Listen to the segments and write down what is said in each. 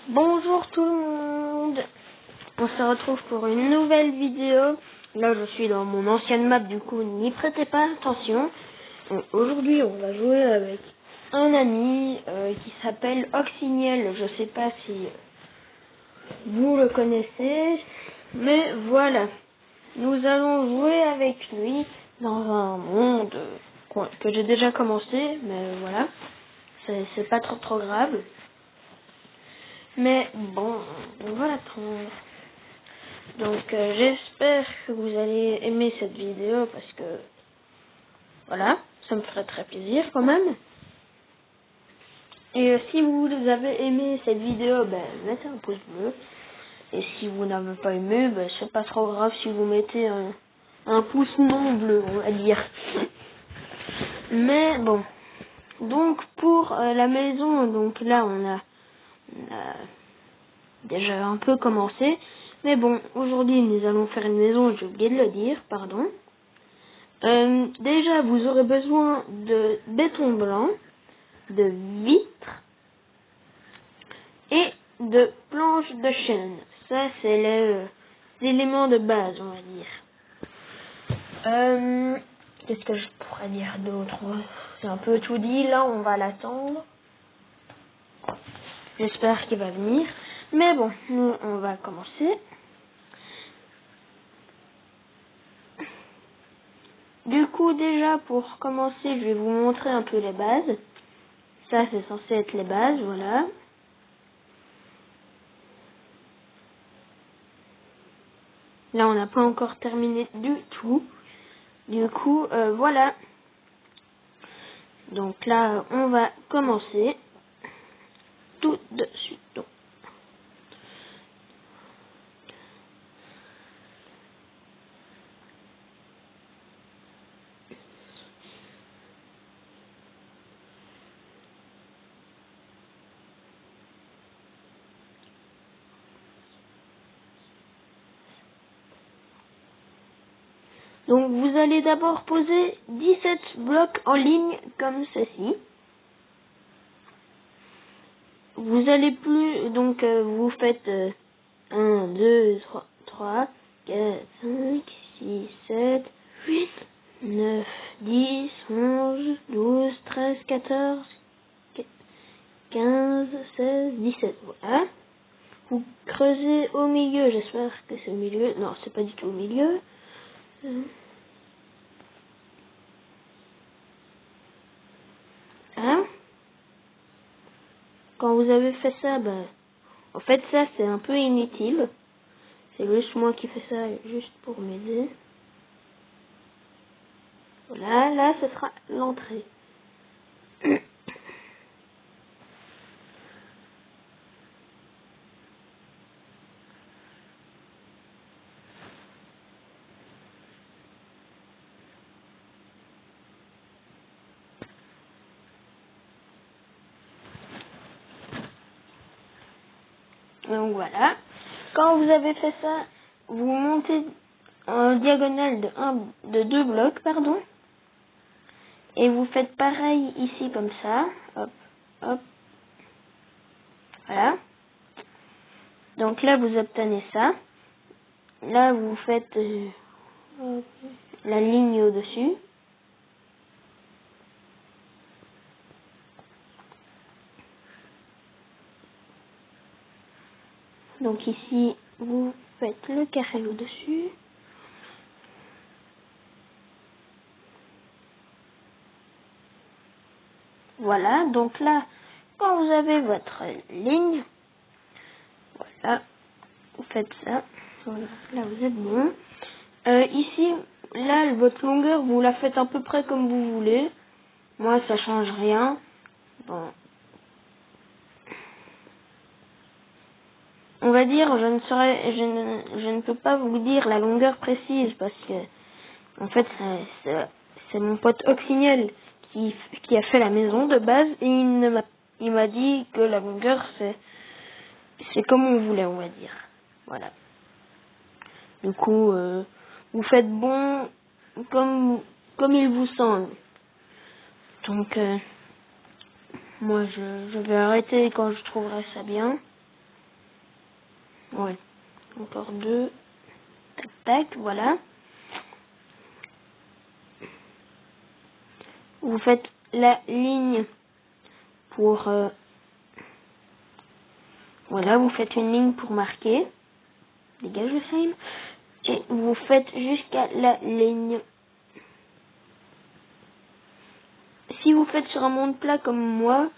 Bonjour tout le monde. On se retrouve pour une nouvelle vidéo. Là je suis dans mon ancienne map, du coup n'y prêtez pas attention. Aujourd'hui on va jouer avec un ami qui s'appelle Oxyniel. Je sais pas si vous le connaissez, mais voilà. Nous allons jouer avec lui dans un monde que j'ai déjà commencé, mais voilà. C'est pas trop grave. Mais bon, voilà. Donc j'espère que vous allez aimer cette vidéo parce que voilà, ça me ferait très plaisir quand même. Et si vous avez aimé cette vidéo, ben mettez un pouce bleu. Et si vous n'avez pas aimé, ben c'est pas trop grave si vous mettez un pouce non bleu, on va dire. Mais bon, donc pour la maison, donc là on a déjà un peu commencé. Mais bon, aujourd'hui nous allons faire une maison, j'ai oublié de le dire, pardon. Déjà, vous aurez besoin de béton blanc, de vitres et de planches de chêne. Ça, c'est les éléments de base, on va dire. Qu'est-ce que je pourrais dire d'autre? C'est un peu tout dit, là, on va l'attendre. J'espère qu'il va venir. Mais bon, nous, on va commencer. Du coup, déjà, pour commencer, je vais vous montrer un peu les bases. Ça, c'est censé être les bases, voilà. Là, on n'a pas encore terminé du tout. Du coup, voilà. Donc là, on va commencer tout de suite. Donc, vous allez d'abord poser 17 blocs en ligne comme ceci. Vous allez plus, donc vous faites 1, 2, 3, 4, 5, 6, 7, 8, 9, 10, 11, 12, 13, 14, 15, 16, 17, voilà. Vous creusez au milieu, j'espère que c'est au milieu. Non, c'est pas du tout au milieu. Hein? Quand vous avez fait ça, ben, en fait, ça, c'est un peu inutile. C'est juste moi qui fais ça, juste pour m'aider. Voilà, là, ce sera l'entrée. Donc voilà. Quand vous avez fait ça, vous montez en diagonale de 2 blocs, pardon. Et vous faites pareil ici comme ça. Hop, hop. Voilà. Donc là, vous obtenez ça. Là, vous faites la ligne au-dessus. Donc ici, vous faites le carré au-dessus. Voilà, donc là, quand vous avez votre ligne, voilà, vous faites ça. Voilà, là vous êtes bon. Ici, là, votre longueur, vous la faites à peu près comme vous voulez. Moi, ça change rien. Bon. On va dire, je ne peux pas vous dire la longueur précise parce que, en fait, c'est mon pote Oxyniel qui a fait la maison de base et il m'a dit que la longueur, c'est comme on voulait, on va dire. Voilà. Du coup, vous faites bon comme il vous semble. Donc, moi, je vais arrêter quand je trouverai ça bien. Ouais. Encore 2. Tac, tac, voilà. Vous faites la ligne pour... voilà, vous faites une ligne pour marquer. Dégage le frame. Et vous faites jusqu'à la ligne. Si vous faites sur un monde plat comme moi,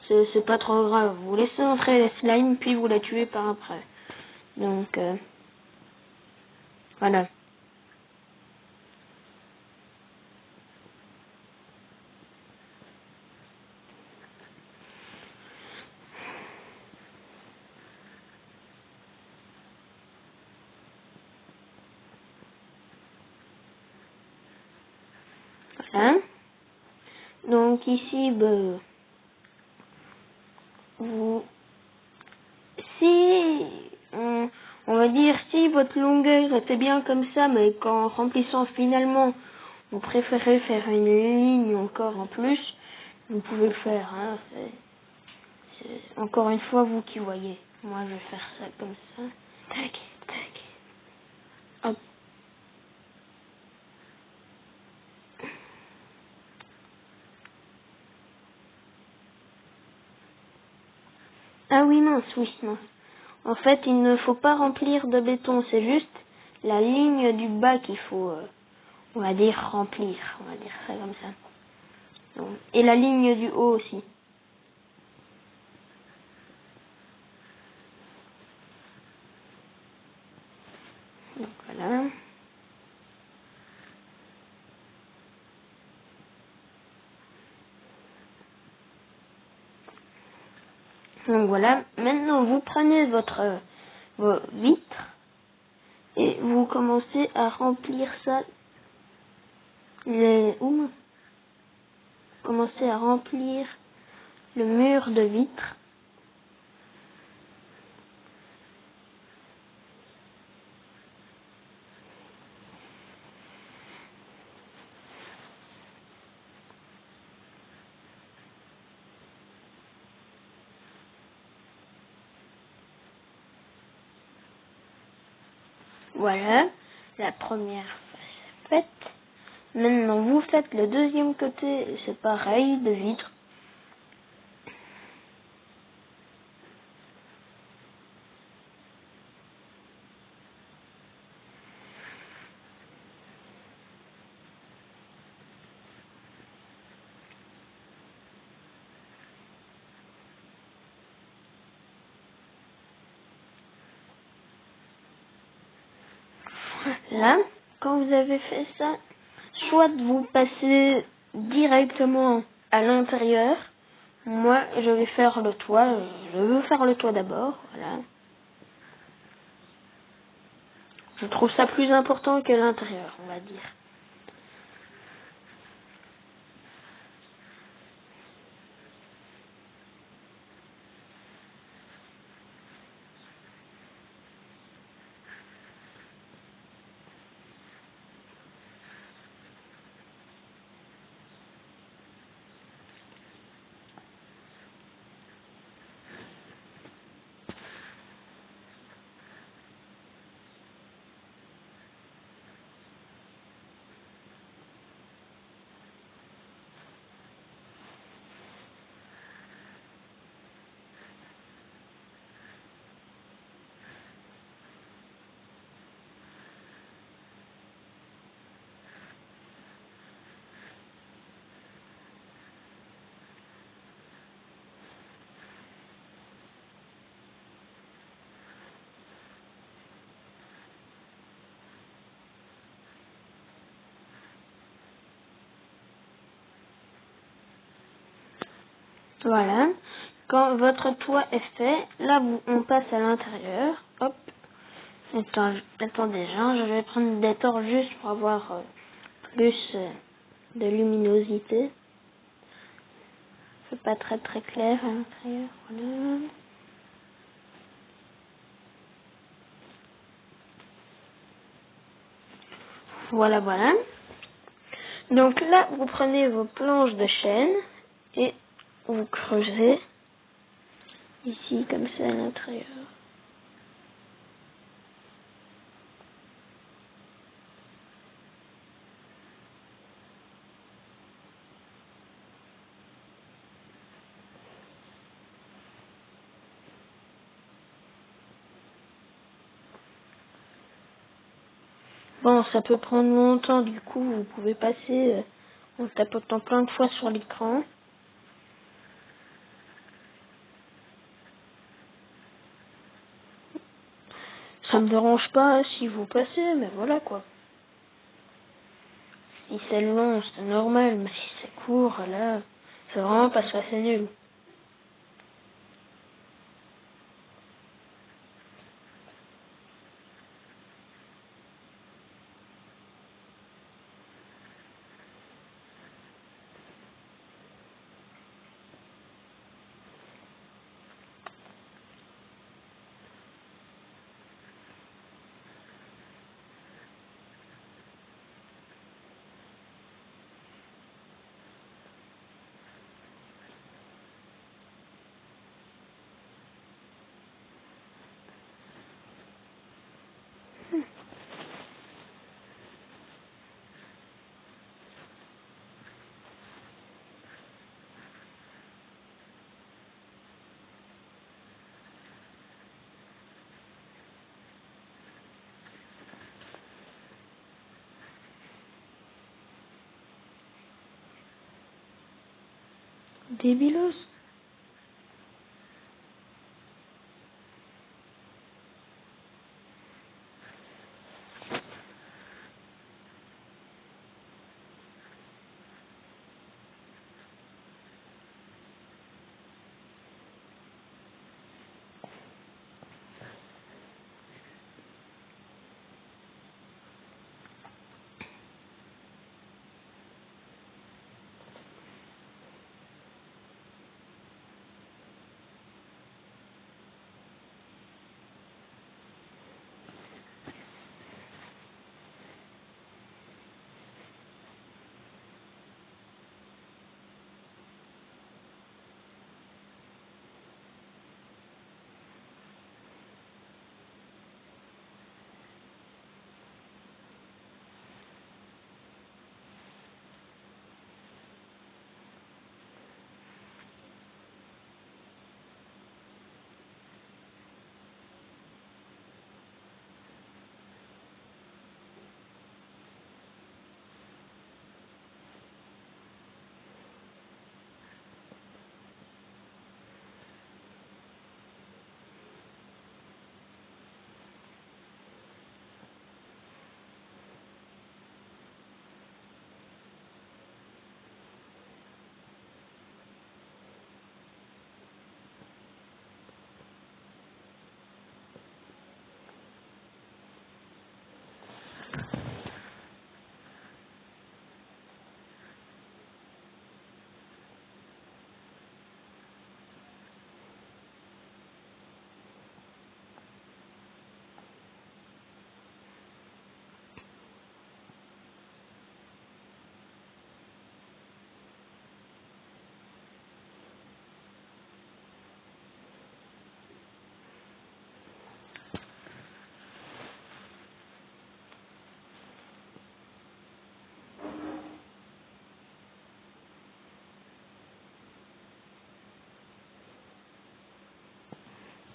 c'est pas trop grave. Vous laissez entrer la slime, puis vous la tuez par après. Donc, voilà. Voilà. Donc ici, ben, vous... Si... on va dire, si votre longueur était bien comme ça, mais qu'en remplissant finalement, vous préférez faire une ligne encore en plus, vous pouvez le faire. Hein, c'est encore une fois vous qui voyez. Moi, je vais faire ça comme ça. Tac, tac. Hop. Ah oui, mince, oui, mince. En fait, il ne faut pas remplir de béton, c'est juste la ligne du bas qu'il faut, on va dire, remplir. On va dire ça comme ça. Donc, et la ligne du haut aussi. Donc voilà. Donc voilà. Maintenant, vous prenez vos vitres et vous commencez à remplir ça. Commencez à remplir le mur de vitres. Voilà. La première face faite. Maintenant, vous faites le deuxième côté, c'est pareil, de vitres. Là, quand vous avez fait ça, soit vous passez directement à l'intérieur. Moi, je vais faire le toit. Je veux faire le toit d'abord. Voilà. Je trouve ça plus important que l'intérieur, on va dire. Voilà. Quand votre toit est fait, là, on passe à l'intérieur. Hop. Attendez, hein, je vais prendre des torches juste pour avoir plus de luminosité. C'est pas très très clair à l'intérieur. Voilà. Voilà, voilà. Donc là, vous prenez vos planches de chêne et vous creusez ici comme ça à l'intérieur. Bon, ça peut prendre longtemps, du coup, vous pouvez passer en tapotant plein de fois sur l'écran. Ça me dérange pas si vous passez, mais voilà quoi. Si c'est long, c'est normal, mais si c'est court, là, c'est vraiment parce que c'est nul. Débilos.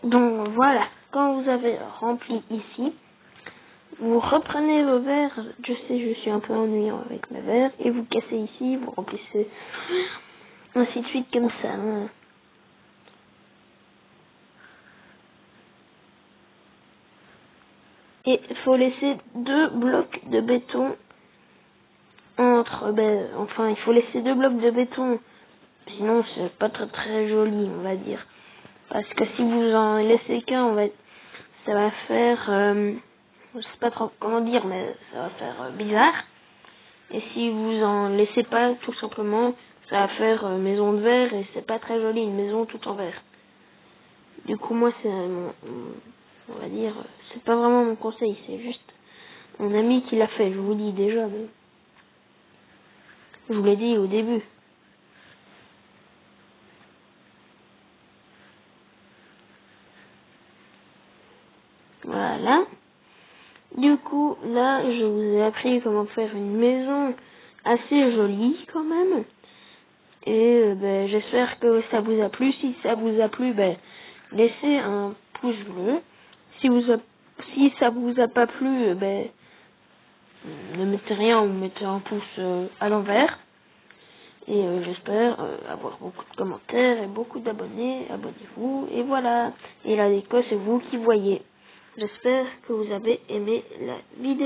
Donc voilà, quand vous avez rempli ici, vous reprenez vos verres, je sais je suis un peu ennuyant avec mes verres, et vous cassez ici, vous remplissez, ainsi de suite comme ça. Hein. Et il faut laisser 2 blocs de béton entre, enfin il faut laisser 2 blocs de béton, sinon c'est pas très très joli on va dire. Parce que si vous en laissez qu'un, ça va faire, je sais pas trop comment dire, mais ça va faire bizarre. Et si vous en laissez pas, tout simplement, ça va faire maison de verre et c'est pas très joli, une maison tout en verre. Du coup, moi, on va dire, c'est pas vraiment mon conseil, c'est juste mon ami qui l'a fait, je vous le dis déjà, mais je vous l'ai dit au début. Voilà. Du coup, là, je vous ai appris comment faire une maison assez jolie quand même. Et j'espère que ça vous a plu. Si ça vous a plu, laissez un pouce bleu. Si ça vous a pas plu, Ne mettez rien ou mettez un pouce à l'envers. Et j'espère avoir beaucoup de commentaires et beaucoup d'abonnés. Abonnez-vous. Et voilà. Et la déco, c'est vous qui voyez. J'espère que vous avez aimé la vidéo.